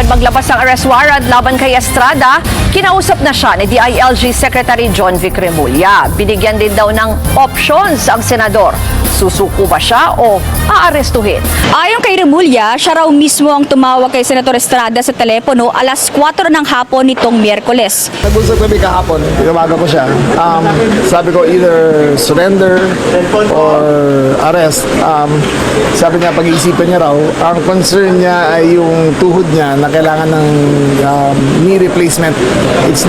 babad maglabas ng arrest warrant laban kay Estrada, kinausap na siya ni DILG Secretary John Vic Remulla. Binigyan din daw ng options ang senador. Susuko ba siya o aarestuhin? Ayon kay Remulla, siya raw mismo ang tumawag kay Senator Estrada sa telepono alas 4 ng hapon nitong Miyerkules. Nag-usap kami kahapon, tinawagan ko siya. Sabi ko either surrender or arrest. Sabi niya pag-iisipan niya raw, ang concern niya ay yung tuhod niya na kailangan ng knee replacement. It's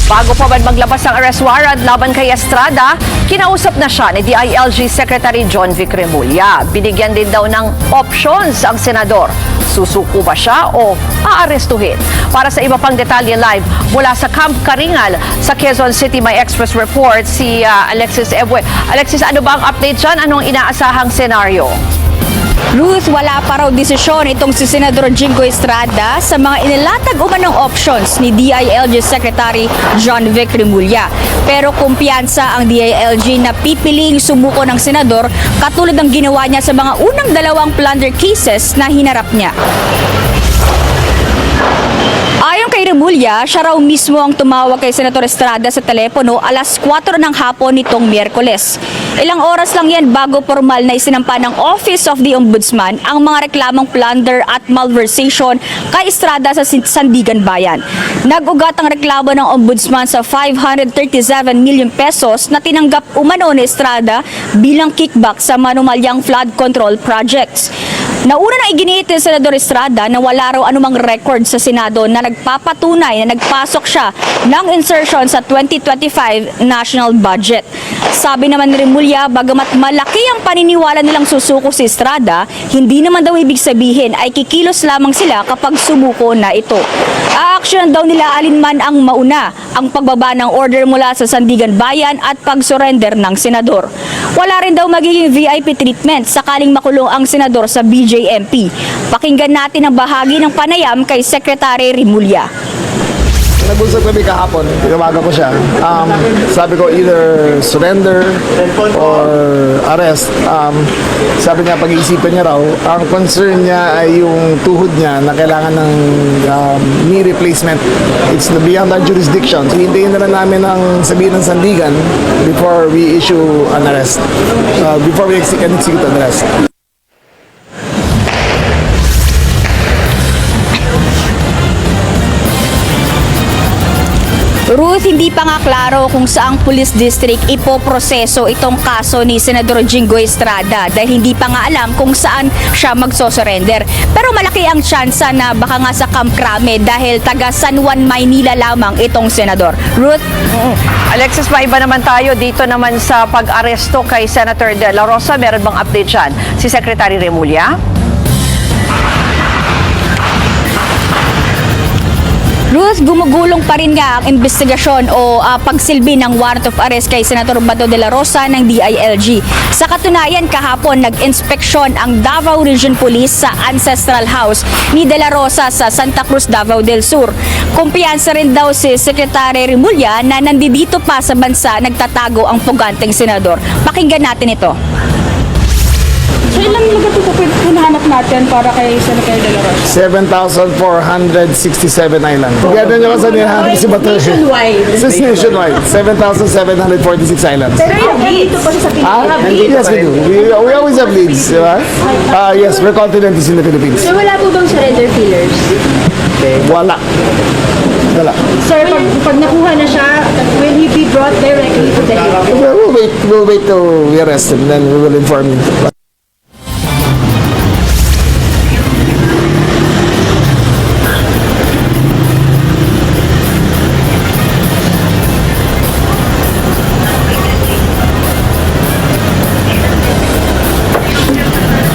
Bago pa man maglabas ng arrest warrant laban kay Estrada, kinausap na siya ni DILG Secretary John Vic Remulla. Binigyan din daw ng options ang senador. Susuko ba siya o aarestuhin? Para sa iba pang detalye live mula sa Camp Karingal sa Quezon City, may express report si Alexis Ebue. Alexis, ano ba ang update dyan? Anong inaasahang senaryo? Ruth, wala pa raw desisyon itong si Senador Jingo Estrada sa mga inilatag umanong options ni DILG Secretary John Vic Remulla. Pero kumpiyansa ang DILG na pipiling sumuko ng senador katulad ng ginawa niya sa mga unang dalawang plunder cases na hinarap niya. Ayon kay Remulla, siya raw mismo ang tumawag kay Senator Estrada sa telepono alas 4 ng hapon nitong Miyerkules. Ilang oras lang yan bago formal na isinampa ng Office of the Ombudsman ang mga reklamong plunder at malversation kay Estrada sa Sandigan Bayan. Nag-ugat ang reklamo ng Ombudsman sa 537 million pesos na tinanggap umano ni Estrada bilang kickback sa manumalyang flood control projects. Nauna na iginiit ni Senador Estrada na wala raw anumang record sa Senado na nagpapatunay na nagpasok siya ng insertion sa 2025 national budget. Sabi naman ni Remulla, bagamat malaki ang paniniwala nilang susuko si Estrada, hindi naman daw ibig sabihin ay kikilos lamang sila kapag sumuko na ito. Aaksyonan daw nila alinman ang mauna, ang pagbaba ng order mula sa Sandigan Bayan at pag-surrender ng senador. Wala rin daw magiging VIP treatment sakaling makulong ang senador sa BJMP. Pakinggan natin ang bahagi ng panayam kay Secretary Remulla. nag-usap kami kahapon, tinawagan ko siya. Sabi ko either surrender or arrest. Sabi niya pag-iisipan niya raw, ang concern niya ay yung tuhod niya na kailangan ng knee replacement. It's beyond our jurisdiction. So hintayin na lang namin ang sabihin ng Sandigan before we issue an arrest. Before we execute an arrest. Ruth, hindi pa nga klaro kung saang police district ipoproseso itong kaso ni Senador Jingo Estrada dahil hindi pa nga alam kung saan siya magsosurrender. Pero malaki ang tsansa na baka nga sa Camp Crame dahil taga San Juan, Maynila lamang itong senador. Ruth? Alexis, maiba naman tayo dito naman sa pag-aresto kay Senator De La Rosa. Meron bang update dyan? Si Secretary Remulla? Ruth, gumugulong pa rin nga ang investigasyon o pagsilbi ng warrant of arrest kay Senator Bato de la Rosa ng DILG. Sa katunayan, kahapon nag-inspeksyon ang Davao Region Police sa ancestral house ni de la Rosa sa Santa Cruz, Davao del Sur. Kumpiyansa rin daw si Secretary Remulla na nandito pa sa bansa nagtatago ang puganteng senador. Pakinggan natin ito. So ilang lugar po hinahanap natin para kay Senator De La Rosa? 7,467 islands. Gano'n nyo kasi hinahanap si Bato. Nationwide. This is nationwide. 7,746 islands. Pero dito pa sa Pilipinas. Yes, we do. We always have leads, di ba? Yes, we're confident it's in the Philippines. So wala po bang surrender killers? Wala. Wala. Sir, pag nakuha na siya, will he be brought directly to the Hague? We'll wait till we arrest him, then we will inform you.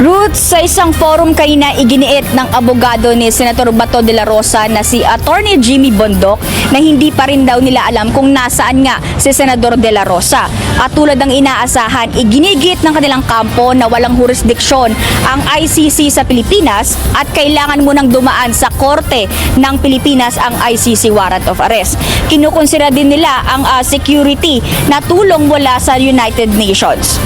Ruth, sa Sa isang forum kanina, iginiit ng abogado ni Senator Bato de la Rosa na si Attorney Jimmy Bondoc na hindi pa rin daw nila alam kung nasaan nga si Senador de la Rosa. At tulad ng inaasahan, iginigit ng kanilang kampo na walang jurisdiksyon ang ICC sa Pilipinas at kailangan munang dumaan sa korte ng Pilipinas ang ICC warrant of arrest. Kinukonsidera din nila ang security na tulong mula sa United Nations.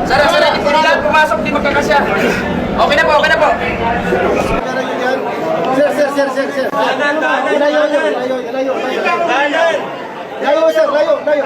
Sana, hindi po nila pumasok, di magkakasya. Okay na po. Sir. Layo, sir. Layo.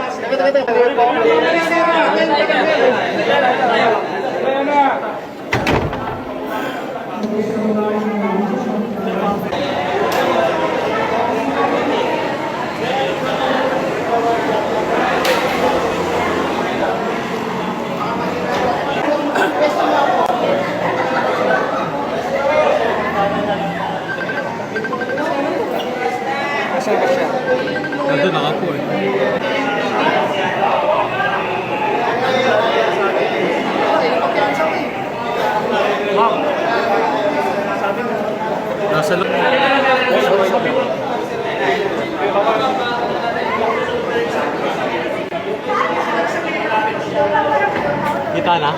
Nandun ako po eh. Nasa loob. Kita na?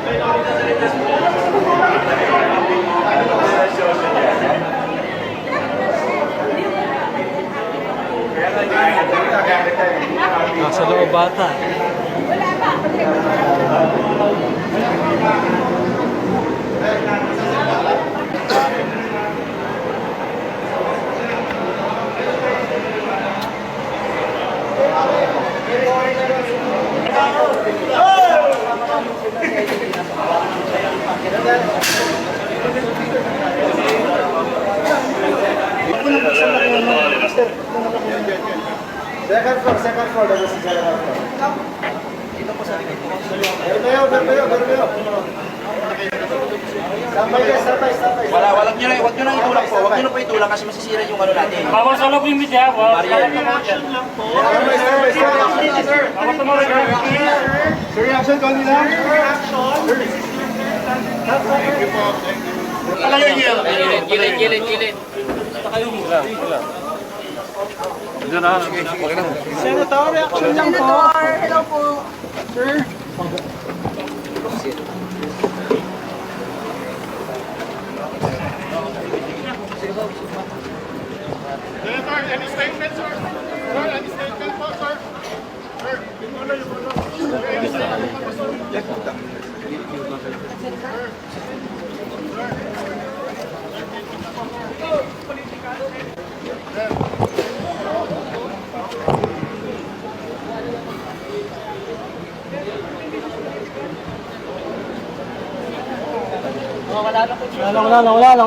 Nasa loob bata. Second floor. Dito po sa likod po. Bermeo. Sabay. Wag nyo na itulak po. Wag nyo na po itulak kasi masisira yung ano natin. Bawal sa loob yung media. Mariel. Sir, reaction call nila. Gilid. Senator, reaction lang po. Hello po. Sir. Senator, any statement, sir? Sir, any statement po, sir? Sir, yung ano. Any statement po, sir?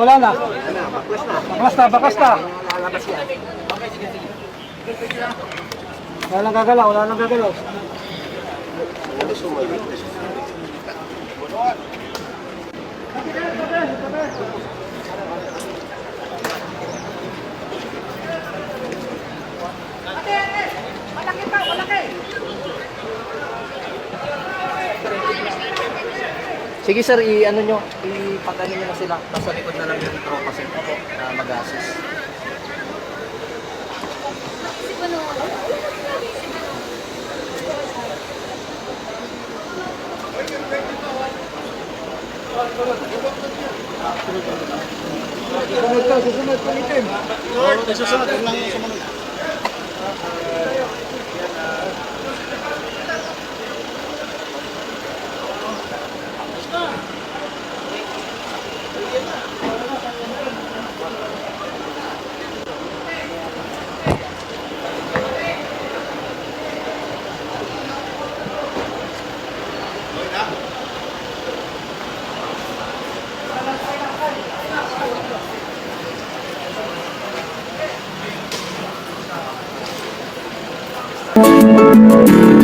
Wala na. Bakas na. Wala nang gagalaw. Sige sir, i-ano nyo, ipag-ano nyo na sila. Nasa likod na lang yung tropa sir na mag-assist. Susunod lang yung sumunod. News.